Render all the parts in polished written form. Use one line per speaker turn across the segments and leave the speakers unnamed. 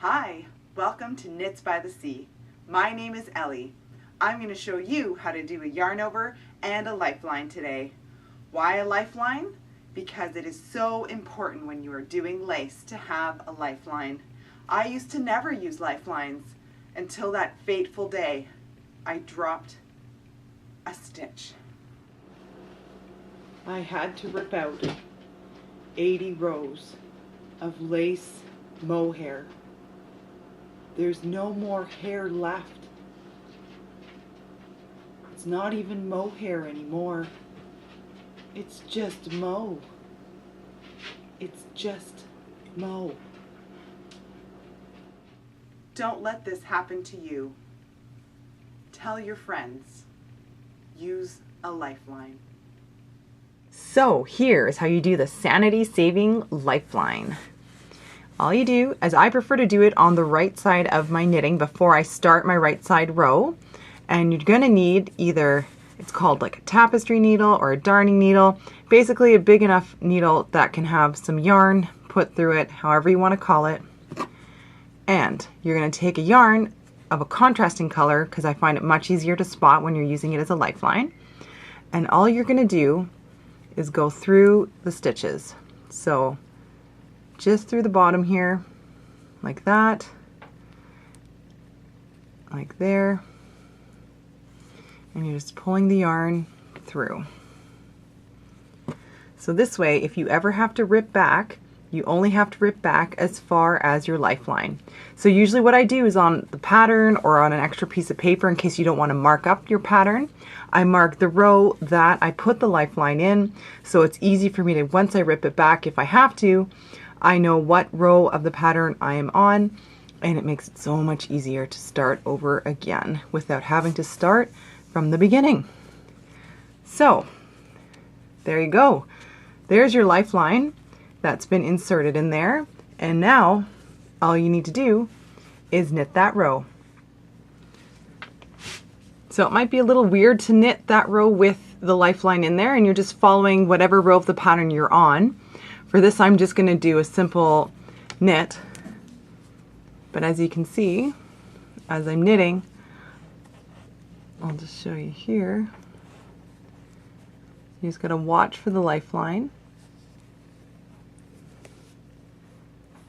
Hi, welcome to Knits by the Sea. My name is Ellie. I'm going to show you how to do a yarn over and a lifeline today. Why a lifeline? Because it is so important when you are doing lace to have a lifeline. I used to never use lifelines until that fateful day I dropped a stitch. I had to rip out 80 rows of lace mohair. There's no more hair left. It's not even mohair anymore. It's just mo. It's just mo. Don't let this happen to you. Tell your friends. Use a lifeline.
So here is how you do the sanity saving lifeline. All you do is I prefer to do it on the right side of my knitting before I start my right side row. And you're gonna need either, it's called like a tapestry needle or a darning needle, basically a big enough needle that can have some yarn put through it, however you want to call it. And you're gonna take a yarn of a contrasting color because I find it much easier to spot when you're using it as a lifeline. And all you're gonna do is go through the stitches. So just through the bottom here, like that, like there, and you're just pulling the yarn through. So this way, if you ever have to rip back, you only have to rip back as far as your lifeline. So usually what I do is on the pattern or on an extra piece of paper, in case you don't want to mark up your pattern, I mark the row that I put the lifeline in, so it's easy for me to, once I rip it back, if I have to, I know what row of the pattern I am on, and it makes it so much easier to start over again without having to start from the beginning. So there you go. There's your lifeline that's been inserted in there, and now all you need to do is knit that row. So it might be a little weird to knit that row with the lifeline in there, and you're just following whatever row of the pattern you're on. For this, I'm just going to do a simple knit, but as you can see, as I'm knitting, I'll just show you here. You just got to watch for the lifeline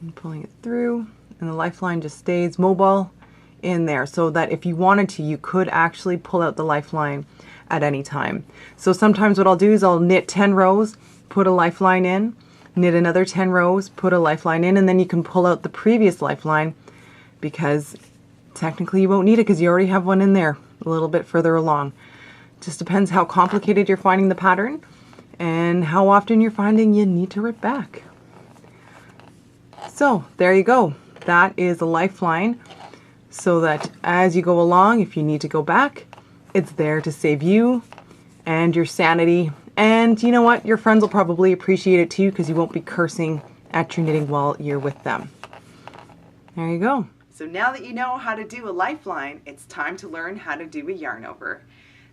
and pulling it through, and the lifeline just stays mobile in there, so that if you wanted to, you could actually pull out the lifeline at any time. So sometimes what I'll do is I'll knit 10 rows, put a lifeline in, knit another 10 rows, put a lifeline in, and then you can pull out the previous lifeline, because technically you won't need it because you already have one in there a little bit further along. Just depends how complicated you're finding the pattern and how often you're finding you need to rip back. So there you go. That is a lifeline, so that as you go along, if you need to go back, it's there to save you and your sanity. And you know what? Your friends will probably appreciate it too, because you won't be cursing at your knitting while you're with them. There you go.
So now that you know how to do a lifeline, it's time to learn how to do a yarn over.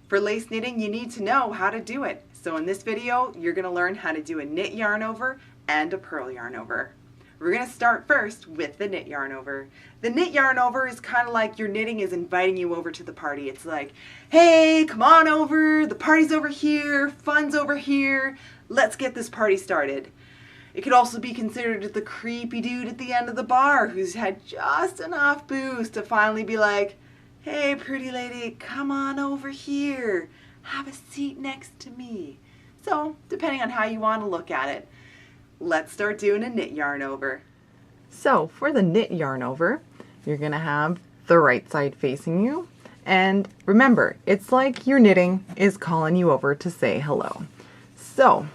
For lace knitting, you need to know how to do it. So in this video, you're going to learn how to do a knit yarn over and a purl yarn over. We're going to start first with the knit yarn over. The knit yarn over is kind of like your knitting is inviting you over to the party. It's like, hey, come on over, the party's over here, fun's over here, let's get this party started. It could also be considered the creepy dude at the end of the bar who's had just enough booze to finally be like, hey, pretty lady, come on over here, have a seat next to me. So, depending on how you want to look at it, let's start doing a knit yarn over.
So for the knit yarn over, you're going to have the right side facing you. And remember, it's like your knitting is calling you over to say hello. So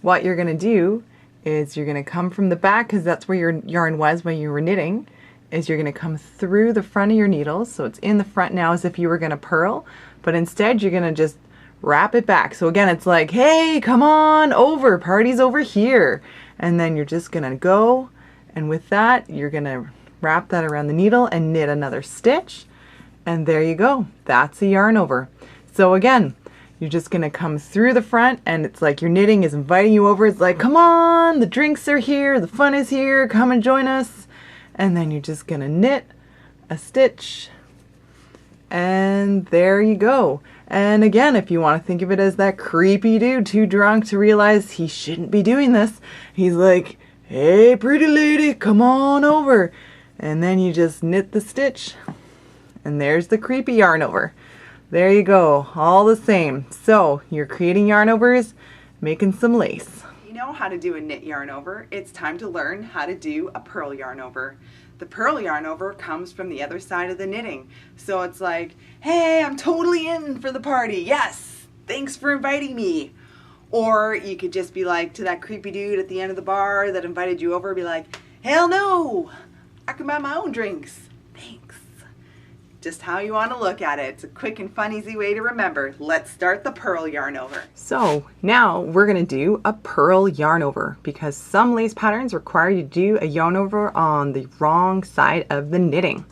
what you're going to do is you're going to come from the back, because that's where your yarn was when you were knitting, is you're going to come through the front of your needles. So it's in the front now as if you were going to purl, but instead you're going to just wrap it back. So again, it's like, hey, come on over, party's over here. And then you're just going to go, and with that, you're going to wrap that around the needle and knit another stitch. And there you go. That's a yarn over. So again, you're just going to come through the front, and it's like your knitting is inviting you over. It's like, come on, the drinks are here, the fun is here, come and join us. and then you're just gonna knit a stitch, and there you go. And again, if you want to think of it as that creepy dude too drunk to realize he shouldn't be doing this, he's like, hey pretty lady, come on over. And then you just knit the stitch, and there's the creepy yarn over. There you go, all the same. So you're creating yarn overs, making some lace.
You know how to do a knit yarn over. It's time to learn how to do a purl yarn over. The purl yarn over comes from the other side of the knitting. So it's like, hey, I'm totally in for the party. Yes, thanks for inviting me. Or you could just be like to that creepy dude at the end of the bar that invited you over, be like, hell no, I can buy my own drinks. Thanks. Just how you want to look at it. It's a quick and fun, easy way to remember. Let's start the purl yarn over.
So now we're going to do a purl yarn over because some lace patterns require you to do a yarn over on the wrong side of the knitting.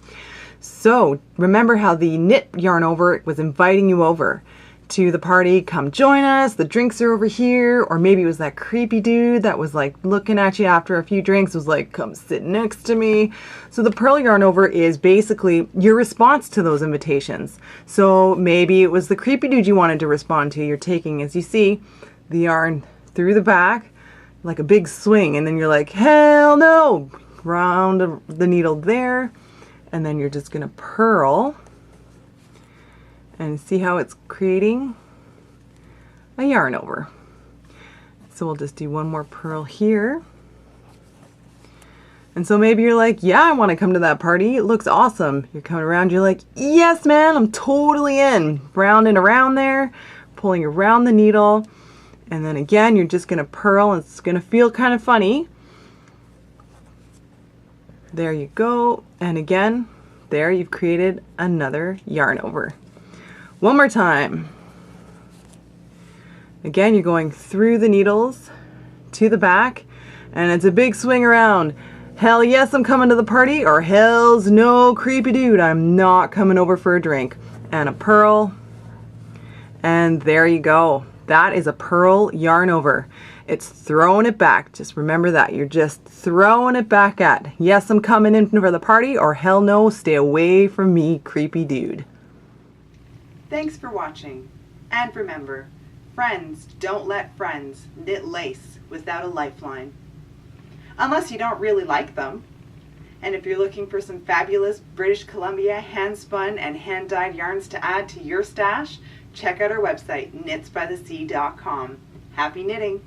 So remember how the knit yarn over was inviting you over to the party, come join us, the drinks are over here, or maybe it was that creepy dude that was like looking at you after a few drinks, was like, come sit next to me. So the purl yarn over is basically your response to those invitations. So maybe it was the creepy dude you wanted to respond to. You're taking, as you see, the yarn through the back like a big swing, and then you're like, hell no, round the needle there, and then you're just gonna purl. And see how it's creating a yarn over. So we'll just do one more purl here. And so maybe you're like, yeah, I want to come to that party. It looks awesome. You're coming around, you're like, yes, man, I'm totally in. Round and around there, pulling around the needle. And then again, you're just gonna purl, and it's gonna feel kind of funny. There you go. And again, there you've created another yarn over. One more time. Again, you're going through the needles to the back, and it's a big swing around. Hell yes, I'm coming to the party, or hell's no, creepy dude, I'm not coming over for a drink. And a purl, and there you go. That is a purl yarn over. It's throwing it back. Just remember that. You're just throwing it back at, yes, I'm coming in for the party, or hell no, stay away from me, creepy dude.
Thanks for watching. And remember, friends don't let friends knit lace without a lifeline. Unless you don't really like them. And if you're looking for some fabulous British Columbia hand-spun and hand-dyed yarns to add to your stash, check out our website, knitsbythesea.com. Happy knitting!